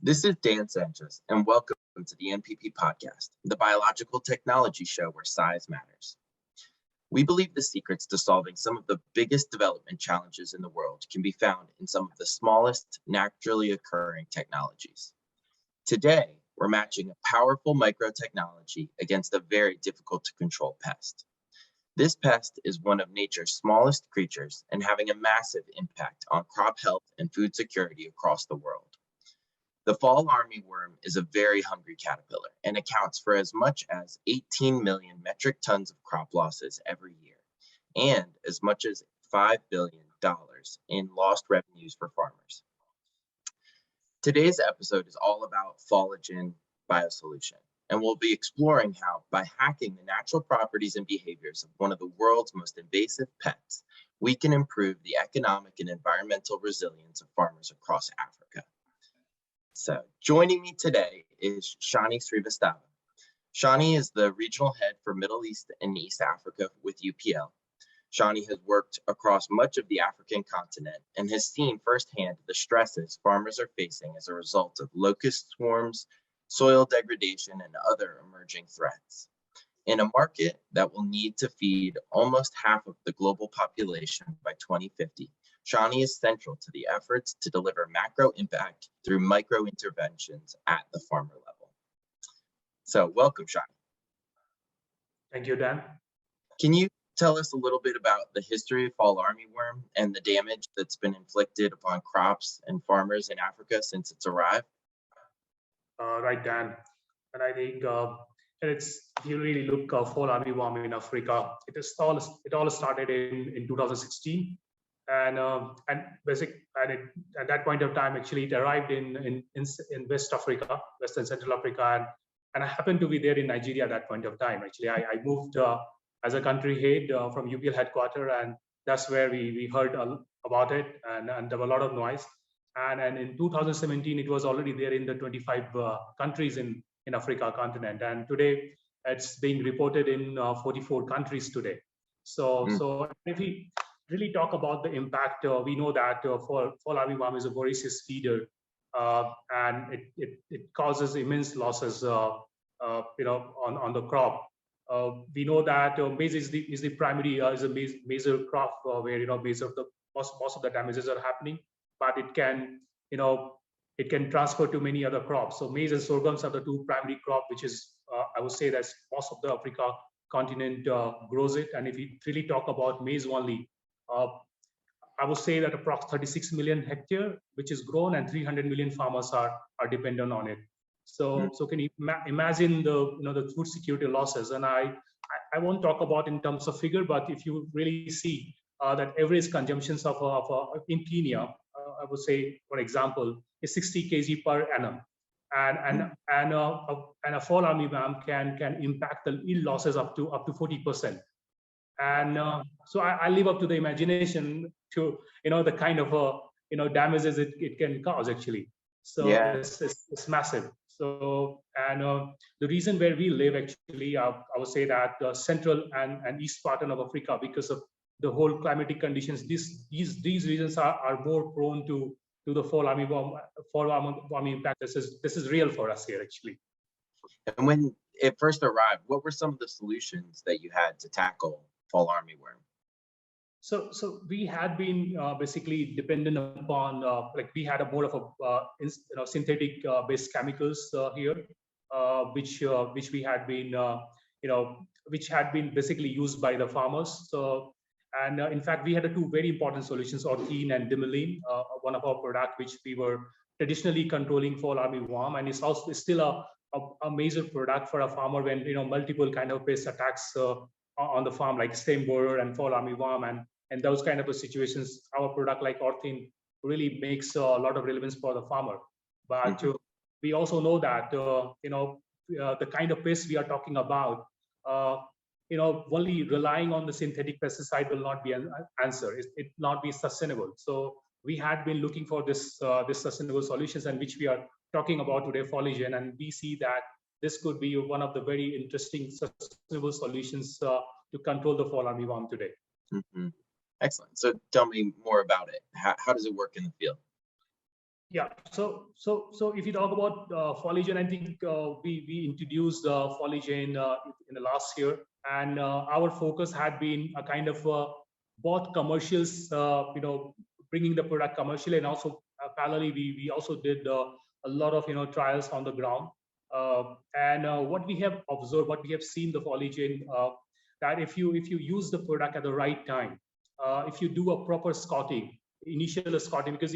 This is Dan Sanchez, and welcome to the NPP podcast, the biological technology show where size matters. We believe the secrets to solving some of the biggest development challenges in the world can be found in some of the smallest naturally occurring technologies. Today, we're matching a powerful microtechnology against a very difficult to control pest. This pest is one of nature's smallest creatures and having a massive impact on crop health and food security across the world. The Fall Armyworm is a very hungry caterpillar and accounts for as much as 18 million metric tons of crop losses every year, and as much as $5 billion in lost revenues for farmers. Today's episode is all about Foliage biosolution, and we'll be exploring how, by hacking the natural properties and behaviors of one of the world's most invasive pests, we can improve the economic and environmental resilience of farmers across Africa. So joining me today is Shanni Srivastava. Shanni is the regional head for Middle East and East Africa with UPL. Shanni has worked across much of the African continent and has seen firsthand the stresses farmers are facing as a result of locust swarms, soil degradation, and other emerging threats. In a market that will need to feed almost half of the global population by 2050, Shanni is central to the efforts to deliver macro impact through micro interventions at the farmer level. So welcome, Shanni. Thank you, Dan. Can you tell us a little bit about the history of Fall Armyworm and the damage that's been inflicted upon crops and farmers in Africa since it's arrived? Right, Dan. And I think it's, if you really look Fall Armyworm in Africa, it all started in 2016. And at that point of time, actually, it arrived in West Africa, Western Central Africa, and I happened to be there in Nigeria at that point of time. Actually, I moved as a country head from UPL headquarters, and that's where we heard about it, and there was a lot of noise. And in 2017, it was already there in the 25 countries in Africa continent, and today it's being reported in 44 countries today. So if we really talk about the impact, we know that Fall Armyworm is a voracious feeder, and it causes immense losses, on the crop. We know that maize is the primary is a major crop where most of the damages are happening, but it can transfer to many other crops. So maize and sorghums are the two primary crop, which is I would say that most of the Africa continent grows it. And if we really talk about maize only, I would say that approximately 36 million hectare, which is grown, and 300 million farmers are dependent on it. So can you imagine the food security losses? And I won't talk about in terms of figure, but if you really see that average consumptions in Kenya, I would say, for example, is 60 kg per annum, and a Fall Armyworm can impact the yield losses up to 40%. And so I leave up to the imagination to the kind of damages it can cause actually. So yeah. It's massive. So the reason where we live actually, I would say that the central and east part of Africa, because of the whole climatic conditions, these regions are more prone to the Fall Armyworm impact. This is real for us here actually. And when it first arrived, what were some of the solutions that you had to tackle Fall Armyworm? So we had been basically dependent upon we had a more of a synthetic based chemicals here, which we had been which had been basically used by the farmers. So and in fact we had two very important solutions, orthene and dimeline, one of our product which we were traditionally controlling Fall Armyworm, and it's also still a major product for a farmer when multiple kind of pest attacks on the farm, like stem borer and Fall Armyworm, and those kind of situations. Our product like orthene really makes a lot of relevance for the farmer. But we also know that the kind of pests we are talking about, only relying on the synthetic pesticide will not be an answer. It not be sustainable. So we had been looking for this sustainable solutions, and which we are talking about today, Foliage, and we see that this could be one of the very interesting sustainable solutions to control the Fall Armyworm today. Excellent. So tell me more about it. How does it work in the field? Yeah. So if you talk about Foliage, I think we introduced Foliage in the last year, and our focus had been a kind of both commercials, bringing the product commercially, and also parallelly we also did a lot of trials on the ground. And what we have observed, what we have seen the Foliage in, that if you use the product at the right time, if you do a proper scouting, initial scouting, because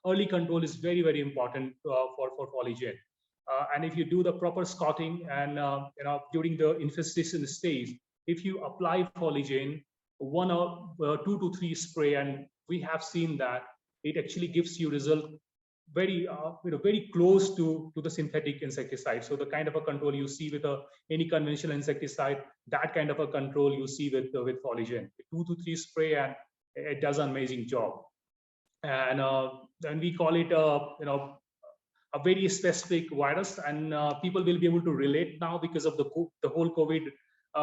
early control is very, very important for Foliage. And if you do the proper scouting and during the infestation stage, if you apply Foliage, one or 2 to 3 spray, and we have seen that it actually gives you result very very close to the synthetic insecticide. So the kind of a control you see with any conventional insecticide, that kind of a control you see with Foliage. 2 to 3 spray, and it does an amazing job. And then we call it a very specific virus, and people will be able to relate now because of the whole COVID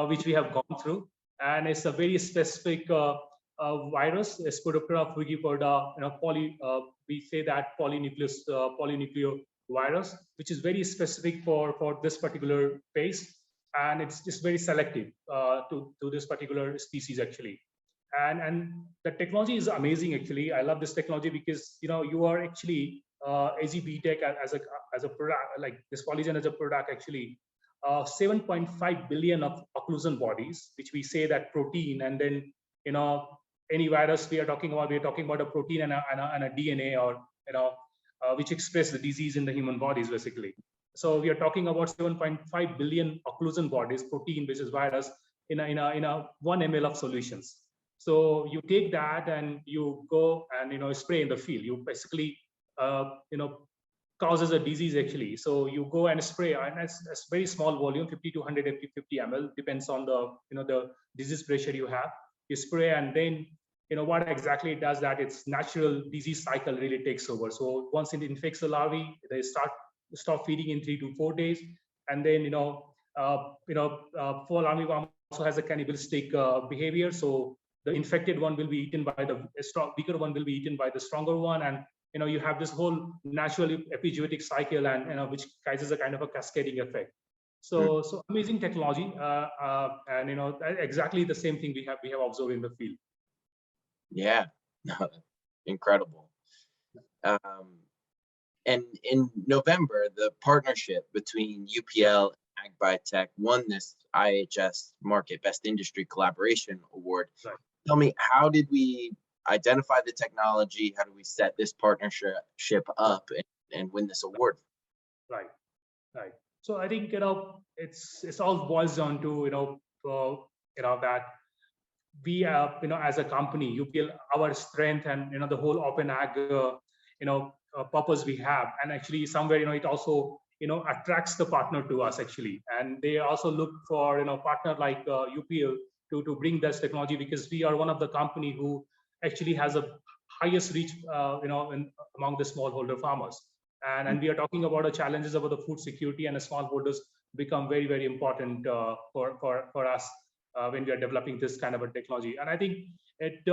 which we have gone through. And it's a very specific virus, Spodoptera frugiperda, we say that polynuclear virus, which is very specific for this particular pest, and it's just very selective to this particular species actually. And the technology is amazing actually. I love this technology because you are actually AZBTech as a product, like this Foliage as a product actually, 7.5 billion of occlusion bodies, which we say that protein, and then any virus we're talking about a protein and a DNA, or which express the disease in the human bodies basically. So we are talking about 7.5 billion occlusion bodies, protein, which is virus, in a 1 ml of solutions. So you take that and you go and spray in the field. You basically causes a disease actually. So you go and spray, and it's very small volume, 50 to 150 ml, depends on the the disease pressure you have. You spray, and then what exactly it does, that its natural disease cycle really takes over. So once it infects the larvae, they stop feeding in 3 to 4 days, and then Fall Armyworm also has a cannibalistic behavior. So the infected one will be eaten by the bigger one, will be eaten by the stronger one, and you have this whole natural epizootic cycle, and which causes a kind of a cascading effect. So amazing technology, and exactly the same thing we have observed in the field. Yeah, incredible. And in November, the partnership between UPL and AgBiotech won this IHS Market Best Industry Collaboration Award. Right. Tell me, how did we identify the technology? How do we set this partnership up and win this award? Right. So I think it's all boils down to that we as a company, UPL, our strength, and the whole open ag purpose we have, and actually somewhere it also attracts the partner to us actually, and they also look for partner like UPL to bring this technology, because we are one of the company who actually has a highest reach among the smallholder farmers, and we are talking about the challenges about the food security, and the smallholders become very, very important for us when we are developing this kind of a technology. And I think it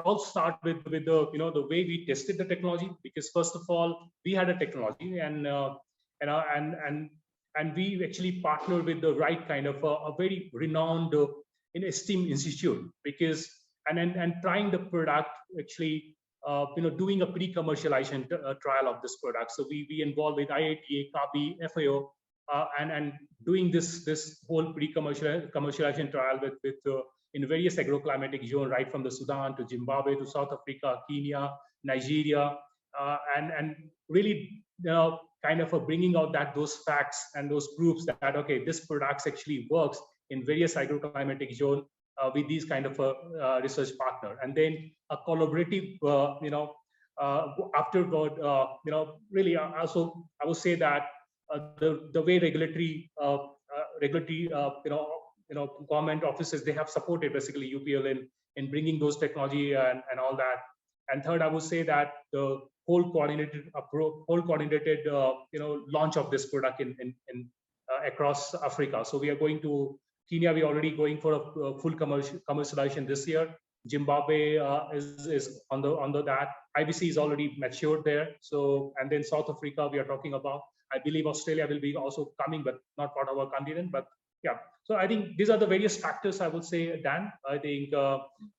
all starts with the the way we tested the technology, because first of all we had a technology, and we actually partnered with the right kind of a very renowned esteemed institute, because and trying the product actually doing a pre-commercialization trial of this product. So we involved with IATA, CABI, FAO, and doing this whole pre-commercialization trial with in various agroclimatic zones, right from the Sudan to Zimbabwe to South Africa, Kenya, Nigeria, and really kind of bringing out those facts and those proofs that okay, this product actually works in various agroclimatic zones with these kind of a research partner. And then a collaborative afterward really also I would say that the way regulatory government offices, they have supported basically UPL in bringing those technology and all that. And third, I would say that the whole coordinated launch of this product in across Africa. So we are going to Kenya. We're already going for a full commercialization this year. Zimbabwe is on that. IBC is already matured there. So, and then South Africa we are talking about. I believe Australia will be also coming, but not part of our continent. But yeah, so I think these are the various factors I would say, Dan. I think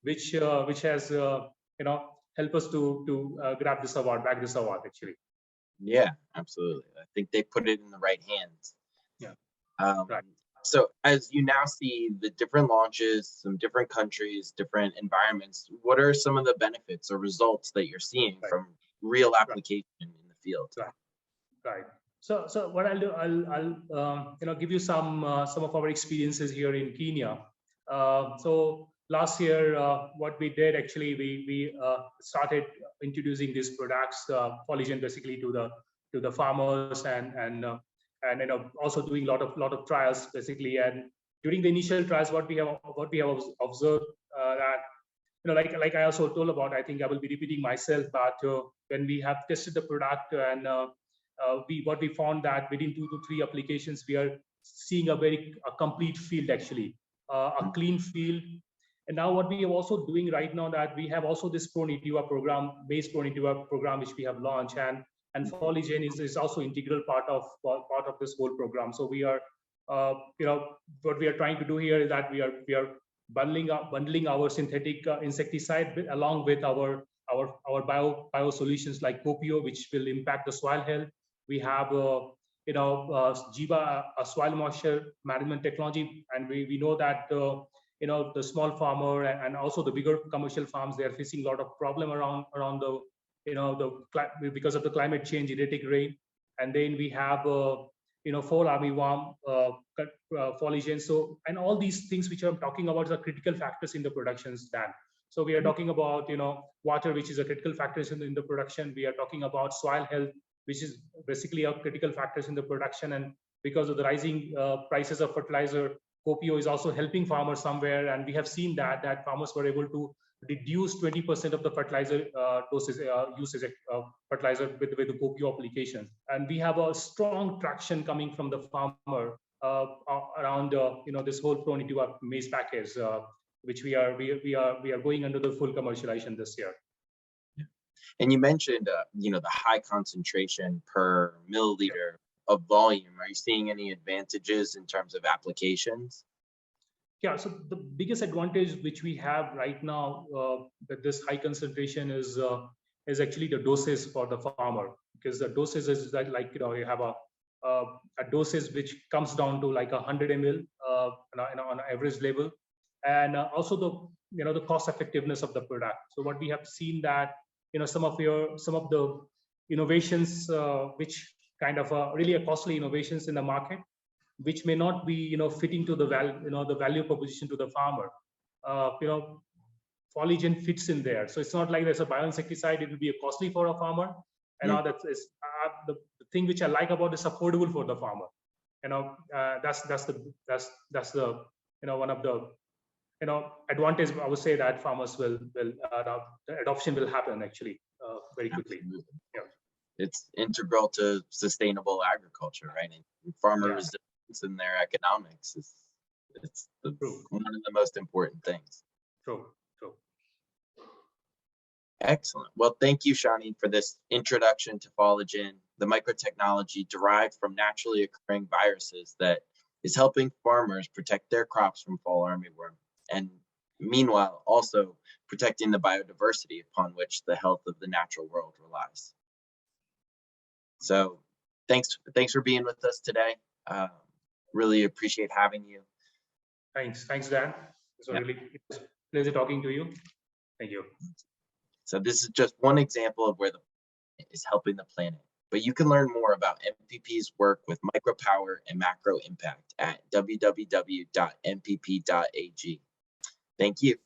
which has helped us to grab this award, bag this award actually. Yeah, absolutely. I think they put it in the right hands. Yeah. Right. So as you now see the different launches, some different countries, different environments, what are some of the benefits or results that you're seeing from real application in the field? Right. So what I'll do, I'll give you some of our experiences here in Kenya. So last year, what we did actually, we started introducing these products, Foliage basically to the farmers and also doing lot of trials basically. And during the initial trials, what we have observed that like I also told about, I think I will be repeating myself, but when we have tested the product and what we found that within 2 to 3 applications, we are seeing a complete field actually, a clean field. And now what we are also doing right now that we have also this Pro-Nativa program, maize Pro-Nativa program, which we have launched, and Foliage is also integral part of this whole program. So we are, what we are trying to do here is that we are bundling our synthetic insecticide along with our bio solutions like Copio, which will impact the soil health. We have Jiva, a soil moisture management technology, and we know that the small farmer and also the bigger commercial farms, they are facing a lot of problem around the because of the climate change, erratic rain. And then we have Fall Armyworm, Foliage. So, and all these things which I'm talking about are critical factors in the productions, Dan. So we are talking about water, which is a critical factor in the production. We are talking about soil health, which is basically a critical factors in the production. And because of the rising prices of fertilizer, Copio is also helping farmers somewhere. And we have seen that farmers were able to reduce 20% of the fertilizer doses usage of fertilizer with the Copio application. And we have a strong traction coming from the farmer around this whole Pro-Nativa maize package, which we are going under the full commercialization this year. And you mentioned the high concentration per milliliter of volume. Are you seeing any advantages in terms of applications? Yeah, so the biggest advantage which we have right now with this high concentration is actually the doses for the farmer, because the doses is that you have a doses which comes down to like 100 ml on an average level, and also the cost effectiveness of the product. So what we have seen that some of the innovations which kind of really costly innovations in the market, which may not be fitting to the value proposition to the farmer. Foliage fits in there, so it's not like there's a bioinsecticide. It will be costly for a farmer, and that's the thing which I like about this, affordable for the farmer. That's the one of the advantage I would say that farmers will the adoption will happen actually very quickly. Absolutely. Yeah. It's integral to sustainable agriculture, right? And farmer resilience in their economics it's one of the most important things. True. Excellent. Well, thank you, Shanni, for this introduction to Foliage, the microtechnology derived from naturally occurring viruses that is helping farmers protect their crops from fall armyworm, and meanwhile also protecting the biodiversity upon which the health of the natural world relies. So thanks for being with us today. Really appreciate having you. Thanks, Dan. It was a pleasure talking to you. Thank you. So this is just one example of where the planet is helping the planet. But you can learn more about NPP's work with micropower and macro impact at www.npp.ag. Thank you.